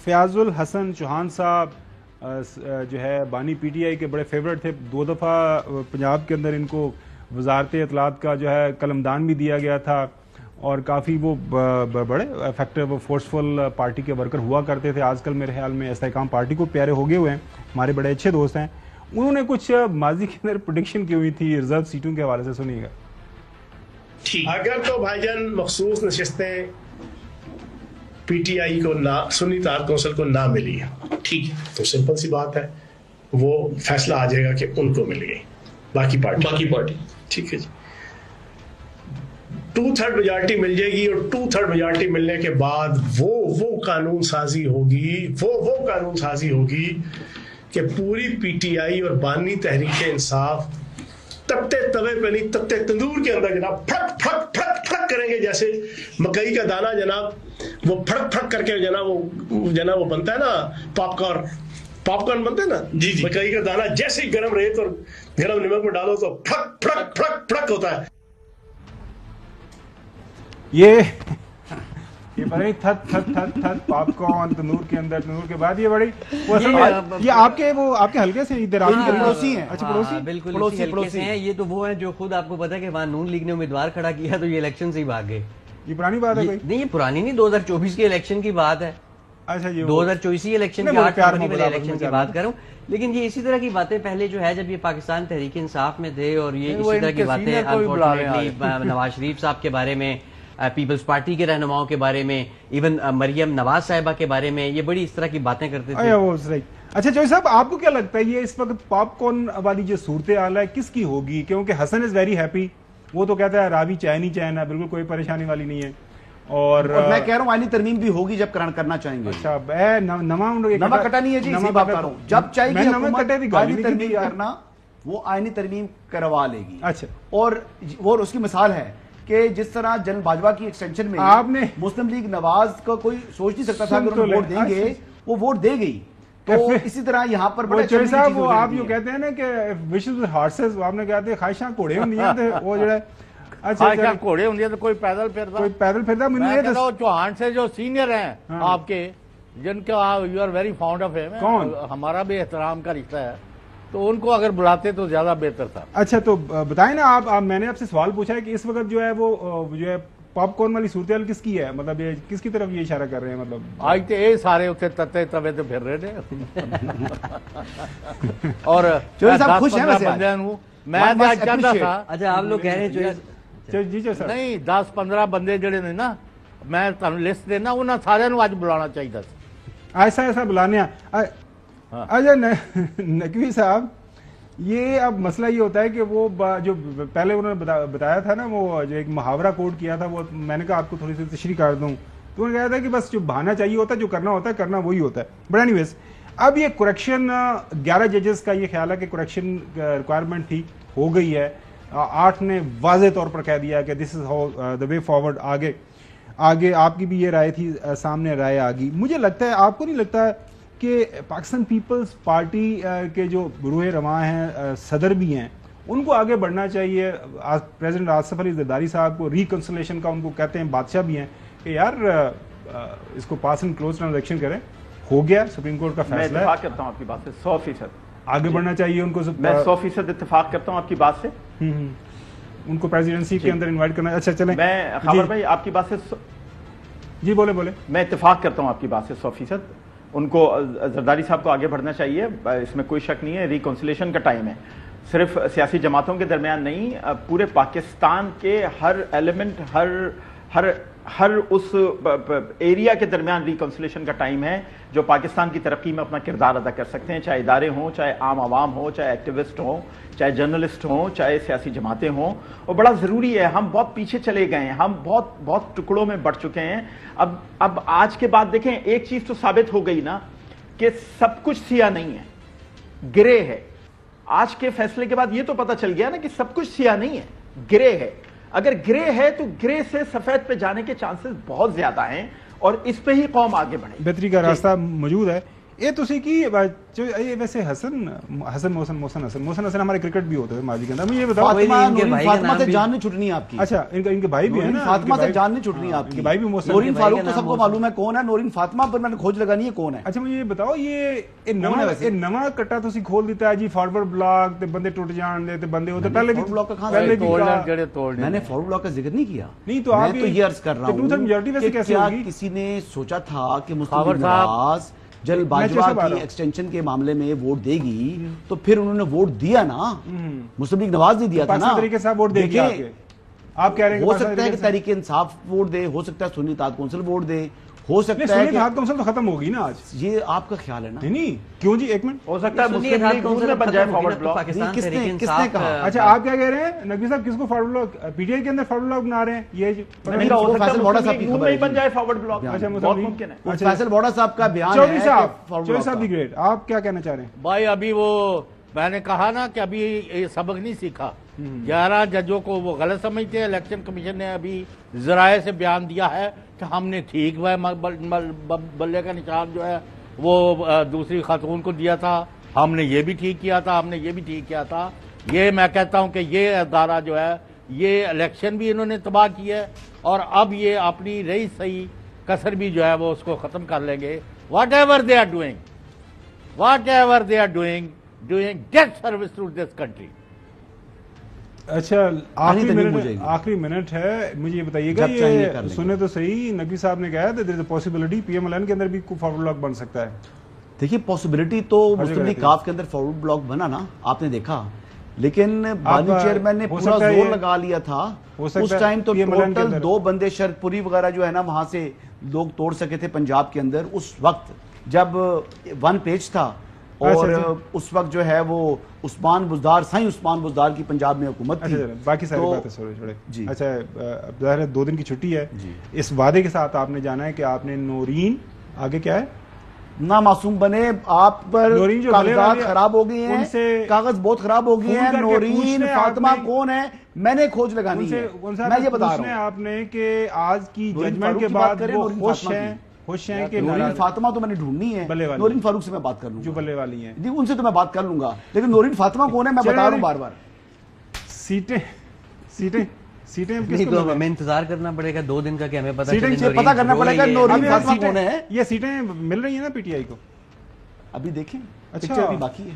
فیاض الحسن چوہان صاحب جو ہے بانی پی ٹی آئی کے بڑے فیورٹ تھے. 2 دفعہ پنجاب کے اندر ان کو وزارت اطلاعات کا جو ہے قلمدان بھی دیا گیا تھا اور کافی وہ بڑے افیکٹو فورسفل پارٹی کے ورکر ہوا کرتے تھے. آج کل میرے خیال میں استحکام پارٹی کو پیارے ہو گئے ہوئے ہیں, ہمارے بڑے اچھے دوست ہیں. انہوں نے کچھ ماضی کے اندر پریڈکشن کی ہوئی تھی ریزرو سیٹوں کے حوالے سے, سنیے گا. اگر تو بھائی جان مخصوص نشستیں پی ٹی آئی کو نہ سنی اتحاد کونسل کو نہ ملی ٹھیک تو سمپل سی بات ہے, وہ فیصلہ آ جائے گا کہ ان کو مل گئی باقی پارٹی ٹھیک ہے جی. 2/3 میجارٹی مل جائے گی اور 2/3 میجارٹی ملنے کے بعد وہ قانون سازی ہوگی کہ پوری پی ٹی آئی اور بانی تحریک انصاف تپتے توے پہ نہیں تپتے تندور کے اندر جناب پھڑک پھڑک پھڑک پھڑک کریں گے, جیسے مکئی کا دانہ جناب وہ پھڑک پھڑک کر کے جناب وہ بنتا ہے نا پاپ کارن بنتا ہے نا جی مکئی کا دانہ جیسے ہی گرم ریت اور گرم نمک میں ڈالو تو پھڑک پھڑک پھڑک پھڑک ہوتا ہے. یہ بڑی تھت تھت تھت تھت پاپ کارن تندور کے اندر, تندور کے بعد یہ بڑی یہ آپ کے حلقے سے پڑوسی ہیں. اچھا بالکل پڑوسی ہیں. یہ تو وہ ہیں جو خود آپ کو پتا ہے کہ وہاں نون لیگ نے امیدوار کھڑا کیا تو یہ الیکشن سے ہی بھاگ گئے. یہ پرانی بات ہے کوئی نہیں, یہ پرانی نہیں, 2024 کے الیکشن کی بات ہے. اچھا جی 2024 الیکشن کی 8 فروری والے الیکشن کی بات کروں. لیکن یہ اسی طرح کی باتیں پہلے جو ہے جب یہ پاکستان تحریک انصاف میں تھے اور یہ اسی طرح کی باتیں انفارچونیٹلی نواز شریف صاحب کے بارے میں, پیپلز پارٹی کے رہنماؤں کے بارے میں, ایون مریم نواز صاحبہ کے بارے میں, یہ بڑی اس طرح کی باتیں کرتے تھے. اچھا چوہی صاحب, آپ کو کیا لگتا ہے یہ اس وقت پاپ کارن والی جو صورتحال ہے کس کی ہوگی؟ کیونکہ حسن از ویری ہیپی, وہ تو کہتا ہے راوی چین ہی چین ہے, بالکل کوئی پریشانی والی نہیں ہے. اور میں کہہ رہا ہوں آئینی ترمیم بھی ہوگی جب کرنا چاہیں گے. اچھا نما کٹا نہیں ہے جی, اسی بات کر رہا ہوں. جب چاہے گی حکومت آئینی ترمیم کرنا, وہ آئینی ترمیم کروا لے گی. اچھا, اور اس کی مثال ہے کہ جس طرح جنرل باجوہ کی ایکسٹینشن میں آپ نے مسلم لیگ نواز کا کوئی سوچ نہیں سکتا تھا کہ انہوں نے ووٹ دیں گے, وہ ووٹ دے گئی. تو اسی طرح یہاں پر بڑے چوہی صاحب وہ آپ جو کہتے ہیں نا کہ وشز ہارسز, آپ نے کہتے ہیں خواہشاں گھوڑے ہوندی ہیں, وہ جو ہے خواہشاں گھوڑے ہوندی ہیں تو کوئی پیدل پھرتا. میں کہتا ہوں چوہان سے جو سینئر ہیں آپ کے, جن کا you are very fond of ہم, ہمارا بھی احترام کا رشتہ ہے, تو ان کو اگر بلاتے تو زیادہ بہتر تھا. اچھا تو بتائیں نا آپ, میں نے آپ سے سوال پوچھا ہے کہ اس وقت جو ہے وہ جو ہے پاپ کارن والی صورتحال کس کی ہے, مطلب یہ کس کی طرف یہ اشارہ کر رہے ہیں؟ مطلب آج تو یہ سارے اتنے تتے توے تو پھر رہے تھے اور خوش ہیں میں چاہتا تھا. اچھا آپ لوگ کہہ رہے ہیں جی سر نہیں 10-15 بندے جڑے نے نا, میں لسٹ دینا انہوں سارے اج بلانا چاہیے. ایسا بلانے. اچھا نقوی صاحب, یہ اب مسئلہ یہ ہوتا ہے کہ وہ جو پہلے انہوں نے بتایا تھا نا, وہ جو ایک محاورہ کوڈ کیا تھا, وہ میں نے کہا آپ کو تھوڑی سی تشریح کر دوں. تو انہوں نے کہا تھا کہ بس جو بہانا چاہیے ہوتا ہے, جو کرنا ہوتا ہے کرنا وہی ہوتا ہے. بٹ اینی ویز اب یہ کریکشن 11 ججز کا یہ خیال ہے کہ کریکشن ریکوائرمنٹ تھی, ہو گئی ہے. 8 نے واضح طور پر کہہ دیا کہ دس is how the way forward. آگے آپ کی بھی یہ رائے تھی, سامنے رائے آ گئی. مجھے لگتا ہے, آپ کو نہیں لگتا کہ پاکستان پیپلز پارٹی کے جو روح رواں ہیں, صدر بھی ہیں, ان کو آگے بڑھنا چاہیے. پریزیڈنٹ آصف علی زرداری صاحب کو ریکنسلیشن کا ان کو کہتے ہیں بادشاہ بھی ہیں کہ یار اس کو پاس اینڈ کلوز ٹرانزیکشن کریں, ہو گیا, سپریم کورٹ کا فیصلہ ہے. میں اتفاق کرتا ہوں آپ کی بات سے 100%. آگے بڑھنا چاہیے ان کو. میں 100% اتفاق کرتا ہوں آپ کی بات سے. ان کو پریزیڈنسی کے اندر انوائٹ کرنا. اچھا چلیں, میں خبر بھائی آپ کی بات سے جی بولے. میں اتفاق کرتا ہوں آپ کی بات سے 100%. ان کو زرداری صاحب کو آگے بڑھنا چاہیے, اس میں کوئی شک نہیں ہے. ریکنسلیشن کا ٹائم ہے, صرف سیاسی جماعتوں کے درمیان نہیں, پورے پاکستان کے ہر ایلیمنٹ, ہر اس ایریا کے درمیان ریکنسلیشن کا ٹائم ہے, جو پاکستان کی ترقی میں اپنا کردار ادا کر سکتے ہیں, چاہے ادارے ہوں, چاہے عام عوام ہوں, چاہے ایکٹیوسٹ ہوں, چاہے جرنلسٹ ہوں, چاہے سیاسی جماعتیں ہوں. اور بڑا ضروری ہے. ہم بہت پیچھے چلے گئے ہیں, ہم بہت ٹکڑوں میں بڑھ چکے ہیں. اب آج کے بعد دیکھیں, ایک چیز تو ثابت ہو گئی نا کہ سب کچھ سیاہ نہیں ہے, گرے ہے. آج کے فیصلے کے بعد یہ تو پتہ چل گیا نا کہ سب کچھ سیاہ نہیں ہے, گرے ہے. اگر گرے ہے تو گرے سے سفید پہ جانے کے چانسز بہت زیادہ ہیں, اور اس پہ ہی قوم آگے بڑھے. بہتری کا راستہ موجود ہے. یہ تسی کی یہ ویسے حسن محسن ہمارے کرکٹ بھی ہوتے ہیں ماضی کے اندر. مجھے یہ بتاؤ فاطمہ سے جان نہیں چھٹنی آپ کی. اچھا ان کے بھائی بھی ہیں نا, فاطمہ سے جان نہیں چھٹنی آپ کی. بھائی بھی محسن. نورین فاروق تو سب کو معلوم ہے کون ہے, نورین فاطمہ پر میں نے کھوج لگانی ہے کون ہے. اچھا مجھے یہ بتاؤ یہ نواں کٹا تسی کھول دیتا ہے جی, فارورڈ بلاک تے بندے ٹوٹ جان دے تے بندے ہوتے پہلے بھی بلاک کا کہاں میں نے فارورڈ بلاک کا ذکر نہیں کیا. نہیں تو آپ یہ عرض کر رہا ہوں کہ کیا کسی نے سوچا تھا کہ مسلم نواز جل باجوہ کی ایکسٹینشن کے معاملے میں ووٹ دے گی تو پھر انہوں نے ووٹ دیا نا, مسلم لیگ نواز نے دیا تھا نا. طریقے سے ووٹ دے گیا آپ کہہ رہے ہیں, ہو سکتا ہے کہ تحریک انصاف ووٹ دے, ہو سکتا ہے سنی اتحاد کونسل ووٹ دے, ہو سکتا ہے سنی اتحاد کونسل تو ختم ہوگی نا آج. یہ آپ کا خیال ہے نا. نہیں کیوں جی, ایک منٹ, ہو سکتا ہے مسلم لیگ میں بن جائے فارورڈ بلاک. کس نے کہا؟ اچھا آپ کیا کہہ رہے ہیں نقوی صاحب, کس کو forward block P T I کے اندر فارورڈ بلاک بنا رہے ہیں؟ یہ فیصل بوڑا صاحب کی خبر ہے بن جائے فارورڈ بلاک. اچھا بہت ممکن ہے. فیصل بوڑا صاحب کا بیان ہے. چودھری صاحب دی گریٹ, آپ کیا کہنا چاہ رہے ہیں؟ بھائی ابھی وہ میں نے کہا نا کہ ابھی یہ سبق نہیں سیکھا. 11 ججوں کو وہ غلط سمجھتے ہیں. الیکشن کمیشن نے ابھی ذرائع سے بیان دیا ہے کہ ہم نے ٹھیک بلے کا نشان جو ہے وہ دوسری خاتون کو دیا تھا, ہم نے یہ بھی ٹھیک کیا تھا, ہم نے یہ بھی ٹھیک کیا تھا. یہ میں کہتا ہوں کہ یہ ادارہ جو ہے یہ الیکشن بھی انہوں نے تباہ کی ہے, اور اب یہ اپنی رہی صحیح کسر بھی جو ہے وہ اس کو ختم کر لیں گے. Whatever they are doing death service to this country. اچھا آخری منٹ ہے, مجھے یہ بتائیے گا, یہ سنے تو صحیح نقوی صاحب نے کہا there is a possibility P M L N کے اندر بھی فارورڈ بلاک بن سکتا ہے. دیکھیے پاسبلٹی تو مسلم لیگ کاف کے اندر فارورڈ بلاک بنا نا, آپ نے دیکھا, لیکن بانی چیئرمین نے پورا زور لگا لیا تھا اس ٹائم. تو ٹوٹل 2 بندے شرط پوری وغیرہ جو ہے نا وہاں سے لوگ توڑ سکے تھے پنجاب کے اندر اس وقت جب 1 پیج تھا, اور اس وقت جو ہے وہ عثمان بزدار کی پنجاب میں حکومت تھی. باقی ساری باتیں چھوڑے جی. اچھا ظاہر ہے 2 دن کی چھٹی ہے, اس وعدے کے ساتھ آپ نے جانا ہے کہ آپ نے نورین آگے کیا ہے نہ معصوم بنے, آپ پر کاغذات خراب ہو گئے ہیں, کاغذ بہت خراب ہو گئے ہیں. نورین فاطمہ کون ہے میں نے کھوج لگانی ہے. میں یہ بتا رہا ہوں آپ نے کہ آج کی ججمنٹ کے بعد وہ خوش ہیں کہ نورین فاطمہ تو میں نے ڈھونڈنی ہے. نورین فاروق سے میں بات کر لوں گا, جو بلے والی ہیں جی ان سے تو میں بات کر لوں گا, لیکن نورین فاطمہ کون ہے میں بتا رہا ہوں بار بار. سیٹیں تو ہمیں انتظار کرنا پڑے گا 2 دن کا کہ ہمیں پتا کرنا پڑے گا نورین فاطمہ کون ہے. یہ سیٹیں مل رہی ہیں نا پی ٹی آئی کو, ابھی دیکھیں, پکچر بھی باقی ہے.